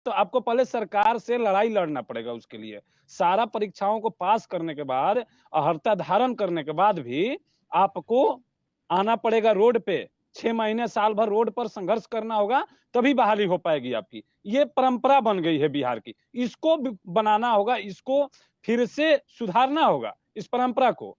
तो आपको पहले सरकार से लड़ाई लड़ना पड़ेगा उसके लिए। सारा परीक्षाओं को पास करने के बाद, अर्हता धारण करने के बाद भी आपको आना पड़ेगा रोड पे। 6 महीने साल भर रोड पर संघर्ष करना होगा, तभी बहाली हो पाएगी आपकी। ये परंपरा बन गई है बिहार की। इसको बनाना होगा, इसको फिर से सुधारना होगा, इस परंपरा को।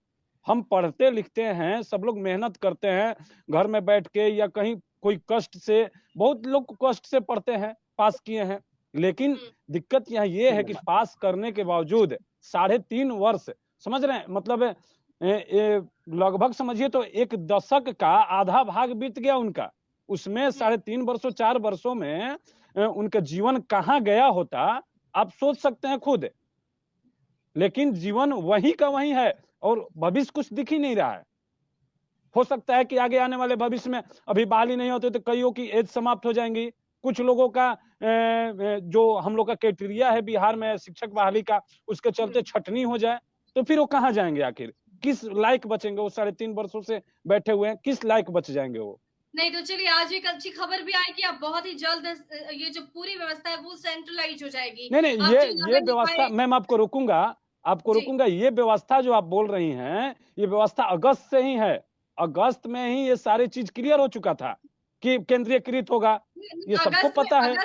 हम पढ़ते लिखते हैं, सब लोग मेहनत करते हैं घर में बैठ के या कहीं कोई कष्ट से, बहुत लोग कष्ट से पढ़ते हैं, पास किए हैं। लेकिन दिक्कत यहाँ ये है कि पास करने के बावजूद 3.5 वर्ष, समझ रहे हैं, मतलब लगभग समझिए तो एक दशक का आधा भाग बीत गया उनका। उसमें 3.5 वर्षों 4 वर्षों में उनका जीवन कहाँ गया होता, आप सोच सकते हैं खुद। लेकिन जीवन वही का वही है और भविष्य कुछ दिख ही नहीं रहा है। हो सकता है कि आगे आने वाले भविष्य में अभी बहाली नहीं होते तो कईयों की एज समाप्त हो जाएंगी। कुछ लोगों का जो हम लोग का क्राइटेरिया है बिहार में शिक्षक बहाली का, उसके चलते छटनी हो जाए, तो फिर वो कहाँ जाएंगे आखिर? किस लायक बचेंगे? वो 3.5 वर्षों से बैठे हुए हैं, किस लायक बच जाएंगे वो? नहीं तो चलिए, आज एक अच्छी खबर भी आई कि अब बहुत ही जल्द ये जो पूरी व्यवस्था है वो सेंट्रलाइज हो जाएगी। नहीं नहीं, आप जो ये नगर व्यवस्था, निकाय। मैम आपको जी। रोकूंगा। ये व्यवस्था जो आप बोल रही हैं, ये व्यवस्था अगस्त से ही है। अगस्त में ही ये सारी चीज क्लियर हो चुका था कि केंद्रीयकृत होगा, ये सबको पता है।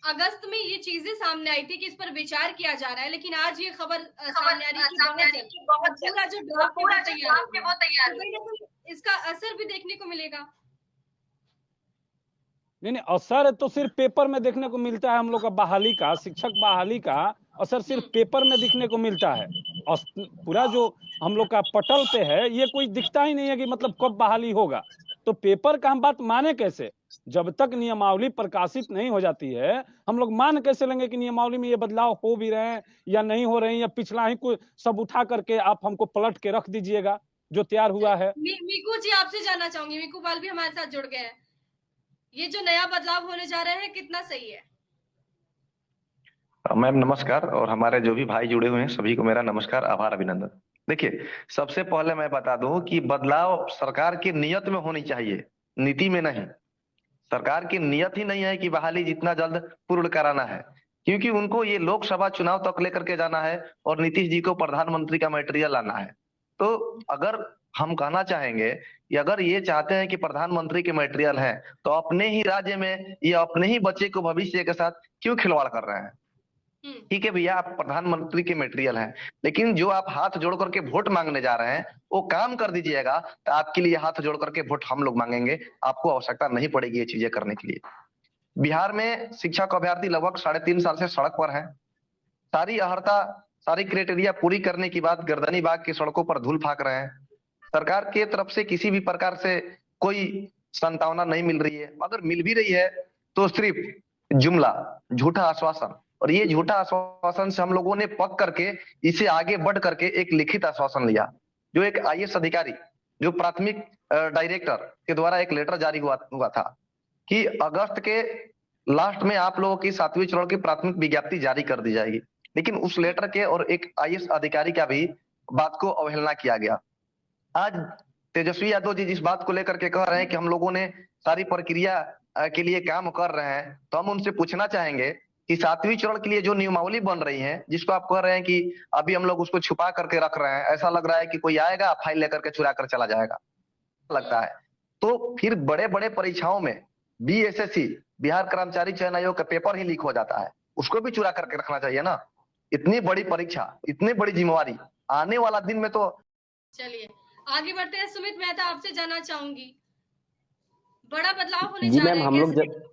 अगस्त में ये चीजें सामने आई थी कि इस पर विचार किया जा रहा है, लेकिन आज ये खबर सामने आ रही है कि बहुत जल्द, और पूरा जो ड्राफ्ट है वो तैयार हो गया, तो कहीं ना कहीं इसका असर भी देखने को मिलेगा। नहीं नहीं, असर तो सिर्फ पेपर में देखने को मिलता है। हम लोग का बहाली का, शिक्षक बहाली का असर सिर्फ पेपर में दिखने को मिलता है। पूरा जो हम लोग का पटल पे है, ये कोई दिखता ही नहीं है कि मतलब कब बहाली होगा। तो पेपर का हम बात माने कैसे? जब तक नियमावली प्रकाशित नहीं हो जाती है, हम लोग मान कैसे लेंगे कि नियमावली में ये बदलाव हो भी रहे हैं या नहीं हो रहे हैं, या पिछला ही कोई सब उठा करके आप हमको पलट के रख दीजिएगा जो तैयार हुआ है। मीकू जी, आपसे जानना चाहूंगी, मीकू पाल भी हमारे साथ जुड़ गए हैं। ये जो नया बदलाव होने जा रहा है कितना सही है? मैम नमस्कार, और हमारे जो भी भाई जुड़े हुए हैं सभी को मेरा नमस्कार, आभार, अभिनंदन। देखिए, सबसे पहले मैं बता दूं कि बदलाव सरकार की नियत में होनी चाहिए, नीति में नहीं। सरकार की नियत ही नहीं है कि बहाली जितना जल्द पूर्ण कराना है, क्योंकि उनको ये लोकसभा चुनाव तक लेकर के जाना है और नीतीश जी को प्रधानमंत्री का मटेरियल लाना है। तो अगर हम कहना चाहेंगे कि अगर ये चाहते हैं कि प्रधानमंत्री के मटेरियल है, तो अपने ही राज्य में या अपने ही बच्चे को भविष्य के साथ क्यों खिलवाड़ कर रहे हैं? ठीक है भैया, आप प्रधानमंत्री के मटेरियल हैं, लेकिन जो आप हाथ जोड़ करके वोट मांगने जा रहे हैं वो काम कर दीजिएगा, तो आपके लिए हाथ जोड़ करके वोट हम लोग मांगेंगे। आपको आवश्यकता नहीं पड़ेगी ये चीजें करने के लिए। बिहार में शिक्षक अभ्यर्थी लगभग 3.5 साल से सड़क पर है। सारी अहर्ता, सारी क्राइटेरिया पूरी करने के बाद गर्दनी बाग की सड़कों पर धूल फाक रहे हैं। सरकार की तरफ से किसी भी प्रकार से कोई संभावना नहीं मिल रही है। अगर मिल भी रही है तो सिर्फ जुमला, झूठा आश्वासन। और ये झूठा आश्वासन से हम लोगों ने पक करके इसे आगे बढ़ करके एक लिखित आश्वासन लिया, जो एक आईएएस अधिकारी, जो प्राथमिक डायरेक्टर के द्वारा एक लेटर जारी हुआ था कि अगस्त के लास्ट में आप लोगों की 7वीं चरण की प्राथमिक विज्ञप्ति जारी कर दी जाएगी। लेकिन उस लेटर के और एक आईएएस अधिकारी का भी बात को अवहेलना किया गया। आज तेजस्वी यादव जी जिस बात को लेकर के कह रहे हैं कि हम लोगों ने सारी प्रक्रिया के लिए काम कर रहे हैं, तो हम उनसे पूछना चाहेंगे कि 7वीं चरण के लिए जो नियमावली बन रही है, जिसको आप कह रहे हैं कि अभी हम लोग उसको छुपा करके रख रहे हैं, ऐसा लग रहा है कि कोई आएगा फाइल लेकर के चुरा कर चला जाएगा, लगता है। तो फिर बड़े बड़े परीक्षाओं में बीएसएससी, बिहार कर्मचारी चयन आयोग का पेपर ही लीक हो जाता है, उसको भी चुरा करके रखना चाहिए ना। इतनी बड़ी परीक्षा, इतनी बड़ी जिम्मेवारी आने वाला दिन में तो। चलिए आगे बढ़ते हैं। सुमित मेहता, आपसे जानना चाहूंगी, बड़ा बदलाव होने जी जा रहा मैम, है, हम लोग कैसे?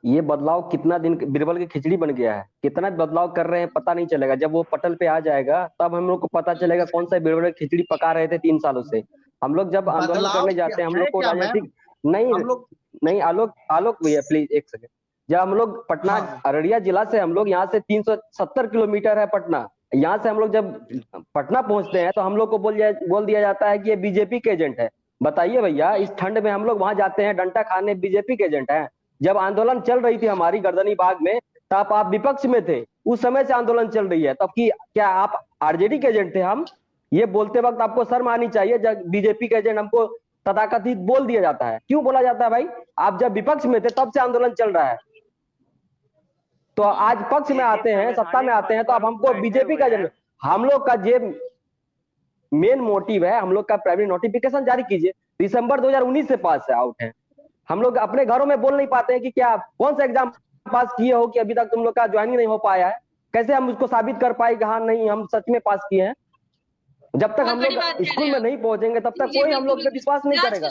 ये बदलाव कितना दिन बिरबल की खिचड़ी बन गया है, कितना बदलाव कर रहे हैं पता नहीं चलेगा। जब वो पटल पे आ जाएगा तब हम लोग को पता चलेगा कौन सा बिरबल की खिचड़ी पका रहे थे 3 सालों से। हम लोग जब आंदोलन करने जाते हैं, हम लोग को क्या मैम? राजनीतिक नहीं हम लोग नहीं, आलोक आलोक भैया प्लीज एक सेकंड। जब हम लोग पटना, हाँ। अररिया जिला से, हम लोग यहाँ से 370 किलोमीटर है पटना, यहाँ से हम लोग जब पटना पहुंचते हैं तो हम लोग को बोल दिया जाता है कि ये बीजेपी के एजेंट है। बताइए भैया, इस ठंड में हम लोग वहां जाते हैं डंडा खाने, बीजेपी के एजेंट है? जब आंदोलन चल रही थी हमारी गर्दनी बाग में, तब आप विपक्ष में थे, उस समय से आंदोलन चल रही है, तब की क्या आप आरजेडी के एजेंट थे? हम ये बोलते वक्त आपको शर्म आनी चाहिए। जब बीजेपी के एजेंट हमको तथाकथित बोल दिया जाता है, क्यों बोला जाता है भाई? आप जब विपक्ष में थे तब से आंदोलन चल रहा है। तो आज पक्ष में आते हैं, सत्ता में आते हैं, तो अब हमको बीजेपी का हम लोग का जे मेन मोटिव है, हम लोग का प्राइमरी नोटिफिकेशन जारी कीजिए। दिसंबर 2019 से पास आउट है, हम लोग अपने घरों में बोल नहीं पाते हैं कि क्या कौन सा एग्जाम पास किए हो कि अभी तक तुम लोग का ज्वाइनिंग नहीं हो पाया है। कैसे हम उसको साबित कर पाए कि हाँ नहीं हम सच में पास किए हैं? जब तक हम लोग स्कूल में नहीं पहुंचेंगे तब तक कोई हम लोग पे विश्वास नहीं करेगा।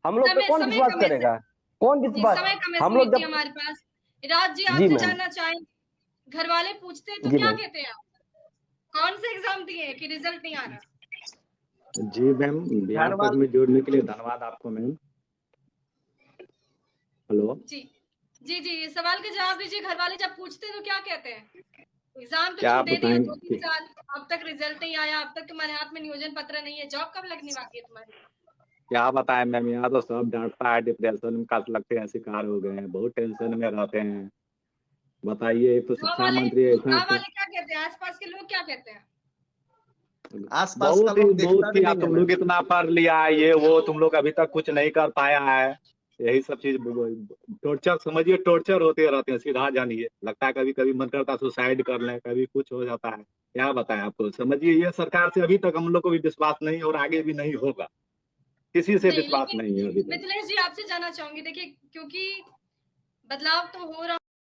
हम लोग पे कौन विश्वास करेगा? कौन विश्वास? हम लोग जब हमारे पास राज जी आपसे जानना चाहेंगे, घर वाले पूछते हैं तो क्या कहते हैं आप? कौन से एग्जाम दिए कि रिजल्ट नहीं आ रहा? जी मैम, बिहार तक में जोड़ने के लिए धन्यवाद आपको मैम। हेलो जी जी जी, सवाल का जवाब दीजिए। घर वाले जब पूछते हैं तो क्या कहते हैं? एग्जाम तो क्या दे दिए 2-3 बताएं? साल, अब तक रिजल्ट नहीं आया, अब तक तुम्हारे हाथ में नियोजन पत्र नहीं है, जॉब कब लगने बाकी है तुम्हारी? क्या बताएं मैम, यहाँ तो सब डांटता है, डिप्रेशन का लगते हैं, शिकार हो गए हैं, बहुत टेंशन में रहते हैं। बताइए, तो शिक्षा मंत्री गाँव वाले क्या कहते हैं? आसपास के लोग क्या कहते हैं? आसपास का लोग बहुत ही तुम लोग इतना पढ़ लिया है, ये वो, तुम लोग अभी तक कुछ नहीं कर पाया है, यही सब चीज टॉर्चर समझिए, टॉर्चर होते रहते हैं। सीधा जानिए, लगता है कभी कभी मन करता है सुसाइड कर लें, कभी कुछ हो जाता है। क्या बताएं आपको, समझिए ये सरकार से अभी तक हम लोग को भी विश्वास नहीं और आगे भी नहीं होगा, किसी से विश्वास नहीं है अभी तक। मिथिलेश जी आपसे जानना चाहूंगी, देखिए क्योंकि बदलाव तो हो रहा